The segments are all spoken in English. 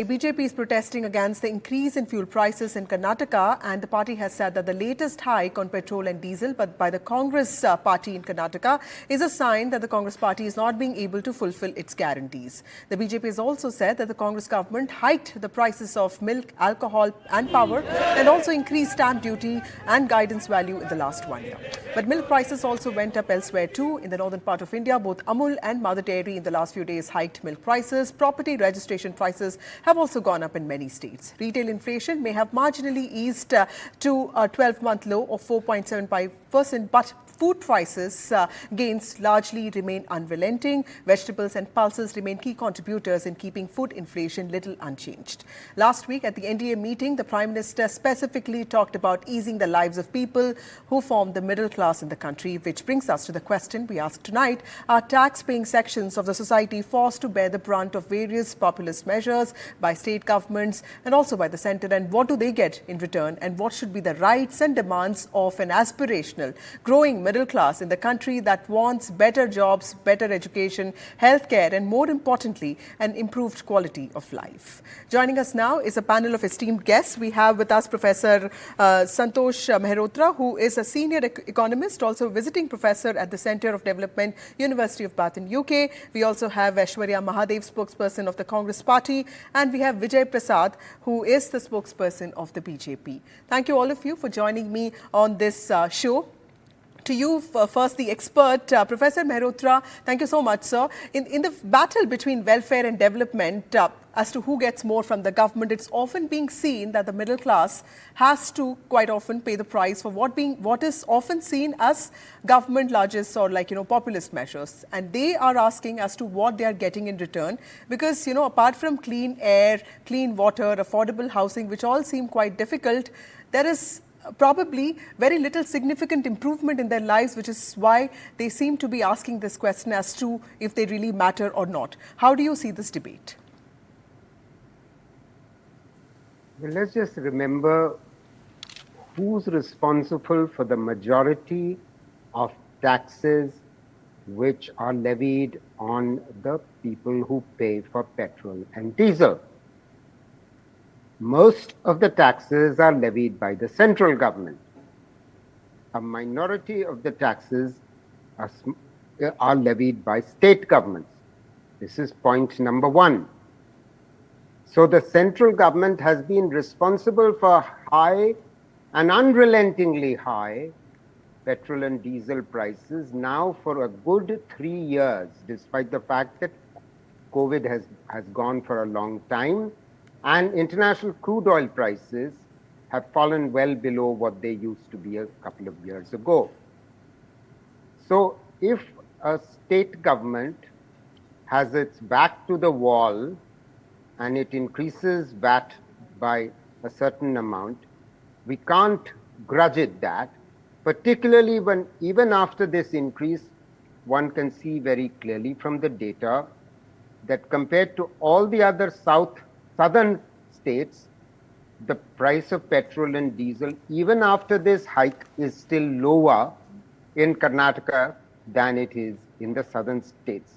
The BJP is protesting against the increase in fuel prices in Karnataka, and the party has said that the latest hike on petrol and diesel by the Congress party in Karnataka is a sign that the Congress party is not being able to fulfill its guarantees. The BJP has also said that the Congress government hiked the prices of milk, alcohol and power and also increased stamp duty and guidance value in the last 1 year. But milk prices also went up elsewhere too. In the northern part of India, both Amul and Mother Dairy in the last few days hiked milk prices. Property registration prices have also gone up in many states. Retail inflation may have marginally eased to a 12-month low of 4.75%, but food prices gains largely remain unrelenting. Vegetables and pulses remain key contributors in keeping food inflation little unchanged. Last week at the NDA meeting, the Prime Minister specifically talked about easing the lives of people who form the middle class in the country, which brings us to the question we ask tonight. Are tax-paying sections of the society forced to bear the brunt of various populist measures by state governments and also by the centre, and what do they get in return, and what should be the rights and demands of an aspirational, growing middle class in the country that wants better jobs, better education, healthcare, and more importantly, an improved quality of life? Joining us now is a panel of esteemed guests. We have with us Professor Santosh Mehrotra, who is a senior economist, also visiting professor at the Centre of Development, University of Bath in UK. We also have Aishwarya Mahadev, spokesperson of the Congress Party, and we have Vijay Prasad, who is the spokesperson of the BJP. Thank you all of you for joining me on this show. To you first, the expert, Professor Mehrotra, thank you so much, sir. In the battle between welfare and development, as to who gets more from the government, it's often being seen that the middle class has to quite often pay the price for what is often seen as government largesse or populist measures. And they are asking as to what they are getting in return, because, apart from clean air, clean water, affordable housing, which all seem quite difficult, there is probably very little significant improvement in their lives, which is why they seem to be asking this question as to if they really matter or not. How do you see this debate? Well, let's just remember who's responsible for the majority of taxes which are levied on the people who pay for petrol and diesel. Most of the taxes are levied by the central government. A minority of the taxes are levied by state governments. This is point number one. So the central government has been responsible for high and unrelentingly high petrol and diesel prices now for a good 3 years, despite the fact that COVID has gone for a long time. And international crude oil prices have fallen well below what they used to be a couple of years ago. So if a state government has its back to the wall and it increases VAT by a certain amount, we can't grudge it that, particularly when even after this increase, one can see very clearly from the data that compared to all the other southern states, the price of petrol and diesel, even after this hike, is still lower in Karnataka than it is in the southern states.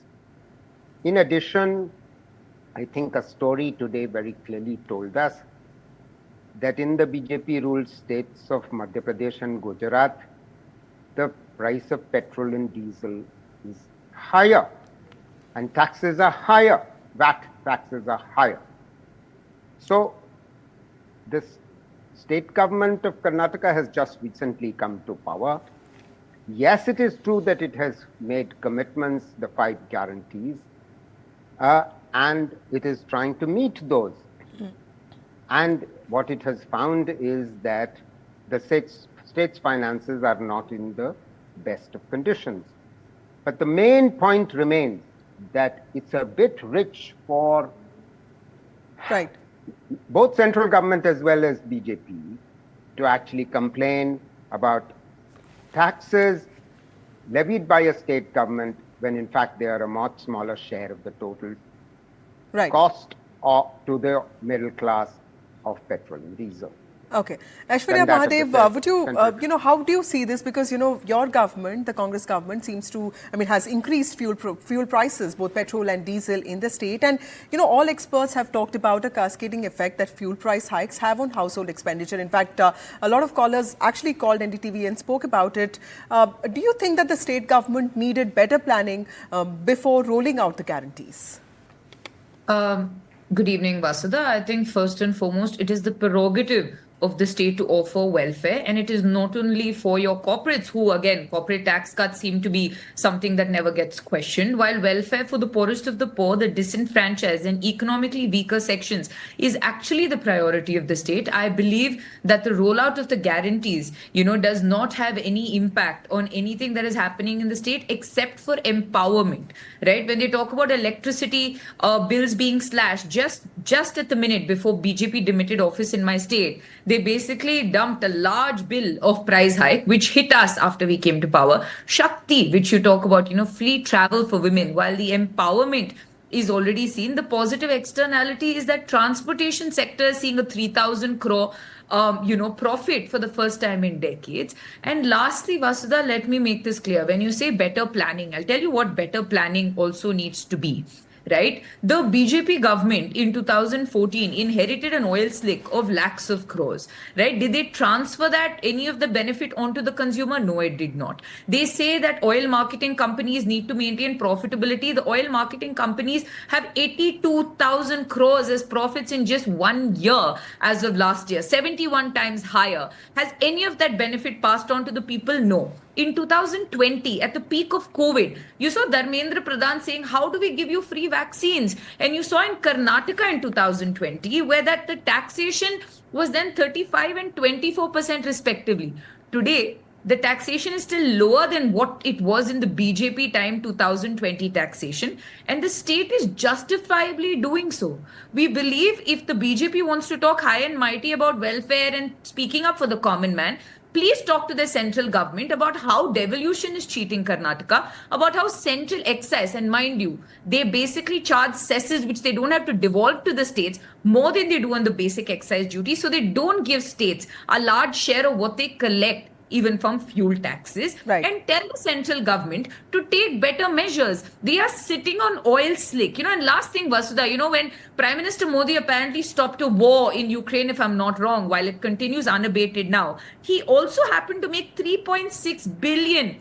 In addition, I think a story today very clearly told us that in the BJP-ruled states of Madhya Pradesh and Gujarat, the price of petrol and diesel is higher and taxes are higher, VAT taxes are higher. So, the state government of Karnataka has just recently come to power. Yes, it is true that it has made commitments, the 5 guarantees, and it is trying to meet those. And what it has found is that the state's finances are not in the best of conditions. But the main point remains that it's a bit rich for both central government as well as BJP to actually complain about taxes levied by a state government when in fact they are a much smaller share of the total cost to the middle class of petrol and diesel. Okay. Aishwarya than that of the Mahadev, would you, central how do you see this? Because, your government, the Congress government, seems to, has increased fuel prices, both petrol and diesel in the state. And, all experts have talked about a cascading effect that fuel price hikes have on household expenditure. In fact, a lot of callers actually called NDTV and spoke about it. Do you think that the state government needed better planning before rolling out the guarantees? Good evening, Vasudha. I think first and foremost, it is the prerogative of the state to offer welfare, and it is not only for your corporates who, again, corporate tax cuts seem to be something that never gets questioned, while welfare for the poorest of the poor, the disenfranchised and economically weaker sections is actually the priority of the state. I believe that the rollout of the guarantees, does not have any impact on anything that is happening in the state except for empowerment, right? When they talk about electricity bills being slashed just at the minute before BJP demitted office in my state, they basically dumped a large bill of price hike, which hit us after we came to power. Shakti, which you talk about, free travel for women, while the empowerment is already seen. The positive externality is that transportation sector is seeing a 3,000 crore profit for the first time in decades. And lastly, Vasudha, let me make this clear. When you say better planning, I'll tell you what better planning also needs to be. Right? The BJP government in 2014 inherited an oil slick of lakhs of crores. Right? Did they transfer any of the benefit onto the consumer? No, it did not. They say that oil marketing companies need to maintain profitability. The oil marketing companies have 82,000 crores as profits in just 1 year as of last year, 71 times higher. Has any of that benefit passed on to the people? No. In 2020, at the peak of COVID, you saw Dharmendra Pradhan saying, how do we give you free vaccines? And you saw in Karnataka in 2020, where the taxation was then 35 and 24% respectively. Today, the taxation is still lower than what it was in the BJP time 2020 taxation, and the state is justifiably doing so. We believe if the BJP wants to talk high and mighty about welfare and speaking up for the common man, please talk to the central government about how devolution is cheating Karnataka, about how central excise, and mind you, they basically charge cesses which they don't have to devolve to the states more than they do on the basic excise duty. So they don't give states a large share of what they collect, even from fuel taxes, right, and tell the central government to take better measures. They are sitting on oil slick. And last thing, Vasudha, when Prime Minister Modi apparently stopped a war in Ukraine, if I'm not wrong, while it continues unabated now, he also happened to make $3.6 billion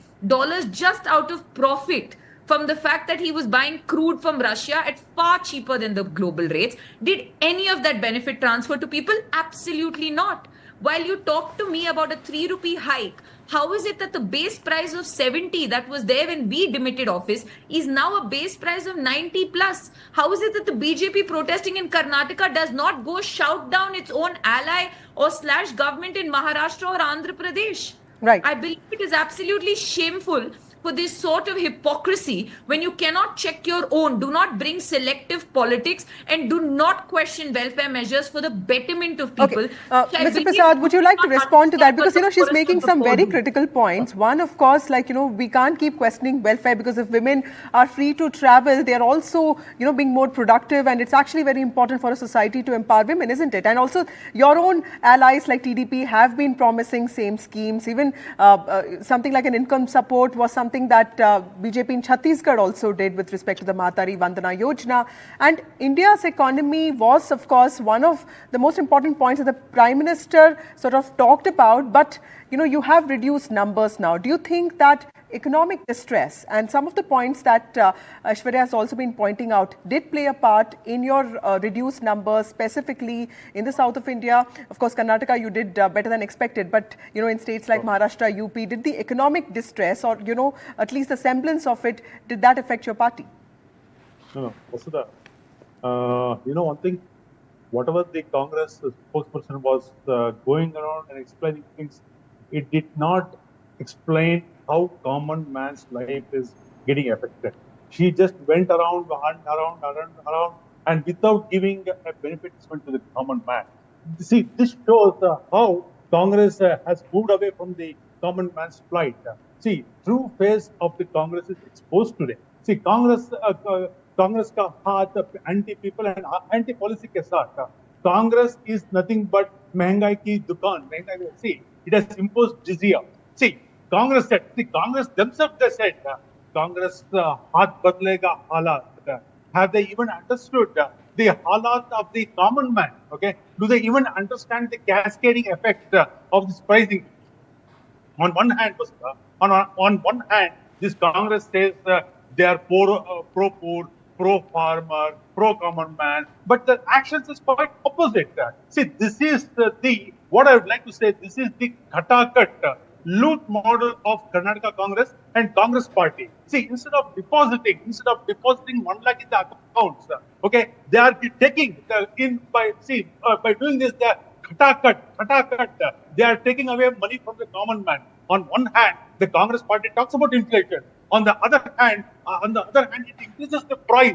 just out of profit from the fact that he was buying crude from Russia at far cheaper than the global rates. Did any of that benefit transfer to people? Absolutely not. While you talk to me about a 3 rupee hike, how is it that the base price of 70 that was there when we demitted office is now a base price of 90 plus? How is it that the BJP protesting in Karnataka does not go shout down its own ally or slash government in Maharashtra or Andhra Pradesh? Right. I believe it is absolutely shameful for this sort of hypocrisy when you cannot check your own, do not bring selective politics, and do not question welfare measures for the betterment of people. Okay. Mr. Prasad, would you like to respond to that? Because, she's making some very critical points. One, of course, we can't keep questioning welfare because if women are free to travel, they're also, being more productive, and it's actually very important for a society to empower women, isn't it? And also, your own allies like TDP have been promising same schemes. Even something like an income support was something that BJP in Chhattisgarh also did with respect to the Mahatari Vandana Yojana. And India's economy was, of course, one of the most important points that the Prime Minister sort of talked about. But, you have reduced numbers now. Do you think that economic distress and some of the points that Aishwarya has also been pointing out did play a part in your reduced numbers, specifically in the south of India? Of course, Karnataka, you did better than expected, but, in states like Maharashtra, UP, did the economic distress or, at least the semblance of it, did that affect your party? No, Vasudha, one thing, whatever the Congress spokesperson was going around and explaining things, it did not explain how common man's life is getting affected. She just went around, and without giving a benefit to the common man. See, this shows how Congress has moved away from the common man's plight. See, true face of the Congress is exposed today. See, Congress का हाथ anti people and anti policy के साथ. Congress is nothing but Mehengai ki dukaan, see, it has imposed jizya. See, Congress said, Congress themselves they said, Congress haath badlega halat. Have they even understood the halat of the common man? Okay, do they even understand the cascading effect of this pricing? On one hand, on one hand, this Congress says they are pro-poor, pro-farmer, pro-common man, but the actions is quite opposite. See, this is what I would like to say. This is the khatakat loot model of Karnataka Congress and Congress Party. See, instead of depositing 1 lakh in the accounts, okay, they are taking by doing this, they are khatakat, they are taking away money from the common man. On one hand, the Congress Party talks about inflation. On the other hand, it increases the price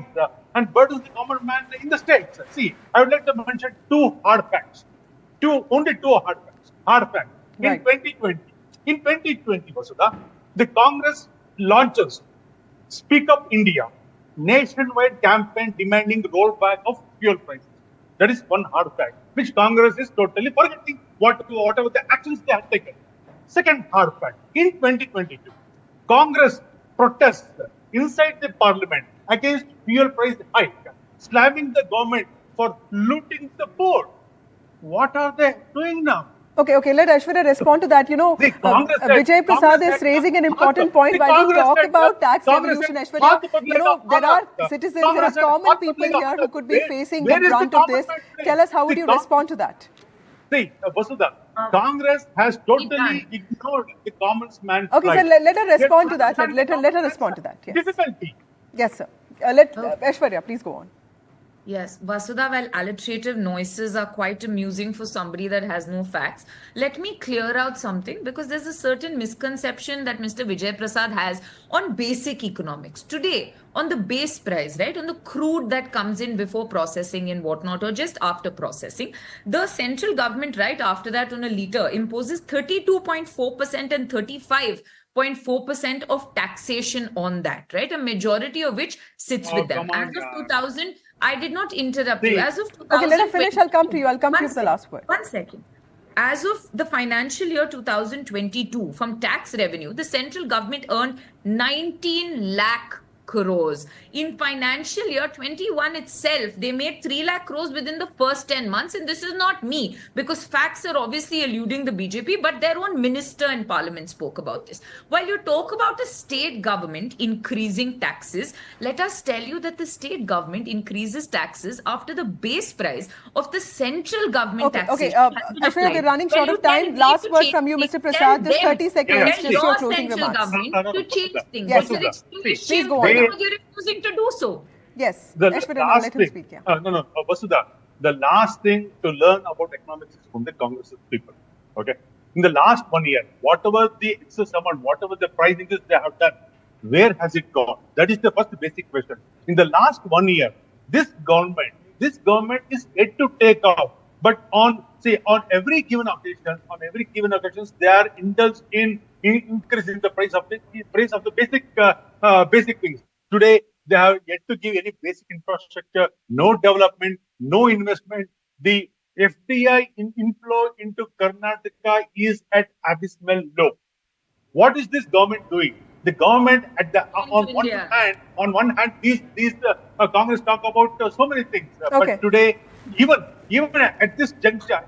and burdens the common man in the states. See, I would like to mention only two hard facts. Right. In 2020, Vasudha, the Congress launches Speak Up India, nationwide campaign demanding rollback of fuel prices. That is one hard fact, which Congress is totally forgetting whatever the actions they have taken. Second hard fact, in 2022, Congress protests inside the parliament against fuel price hike, slamming the government for looting the poor. What are they doing now? Okay, let Aishwarya respond to that. The Congress said- Vijay Prasad Congress is said- raising an important point the while we Congress talk said- about tax Congress revolution, said- Aishwarya. There are citizens, there are Congress said- common people here who could be facing the where is the brunt of common this. man today? Tell us, how would The you com- respond to that? See, Vasudha, Congress has totally ignored the common man's Okay, plight. sir, let her respond to that. Understand Let her the respond to that. Yes. Difficulty. Yes, sir. Let Aishwarya, please go on. Yes, Vasudha, while alliterative noises are quite amusing for somebody that has no facts, let me clear out something, because there's a certain misconception that Mr. Vijay Prasad has on basic economics. Today, on the base price, right, on the crude that comes in before processing and whatnot, or just after processing, the central government, right after that on a litre, imposes 32.4% and 35.4% of taxation on that, right? A majority of which sits with them. come on, As of yaar. 2000, I did not interrupt you. See. As of Okay, let her finish. I'll come to you. I'll come to you One for the last word. 1 second. As of the financial year 2022, from tax revenue, the central government earned 19 lakh crores. In financial year 21 itself, they made 3 lakh crores within the first 10 months. And this is not me, because facts are obviously eluding the BJP, but their own minister in parliament spoke about this. While you talk about the state government increasing taxes, let us tell you that the state government increases taxes after the base price of the central government Okay, taxation. okay. has been Aishwarya, applied. we're running Well, short you of time. tell me Last to word change from you, things. Mr. Tell Prasad. Just them. 30 seconds. Yeah, Just Tell your your closing central remarks. government No, to change Vasudha. things. Yes, But sir. it's too See, Please go on. because you're refusing to do so. Yes. The Aishwarya, now last let him thing, speak. Yeah. Vasudha, the last thing to learn about economics is from the Congress people. Okay, in the last 1 year, whatever the excess amount, whatever the price increase they have done, where has it gone? That is the first basic question. In the last 1 year, this government is yet to take off. But on every given occasion, they are indulged in increasing the price of the basic things. Today, they have yet to give any basic infrastructure, no development, no investment. The FDI inflow into Karnataka is at abysmal low. What is this government doing? The government, on India. one hand, these Congress talk about so many things, Okay. but today, even at this juncture,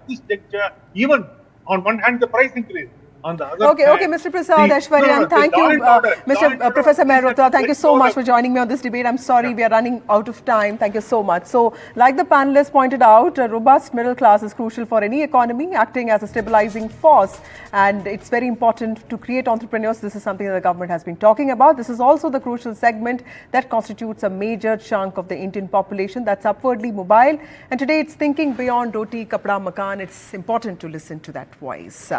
even on one hand the price increase, on the other Okay, hand, Mr. Prasad, Aishwarya, and thank you, Mr. Professor Mehrotra. Thank you so much for joining me on this debate. I'm sorry we are running out of time. Thank you so much. So, like the panelists pointed out, a robust middle class is crucial for any economy, acting as a stabilizing force. And it's very important to create entrepreneurs. This is something that the government has been talking about. This is also the crucial segment that constitutes a major chunk of the Indian population that's upwardly mobile. And today it's thinking beyond roti, kapda, makan. It's important to listen to that voice.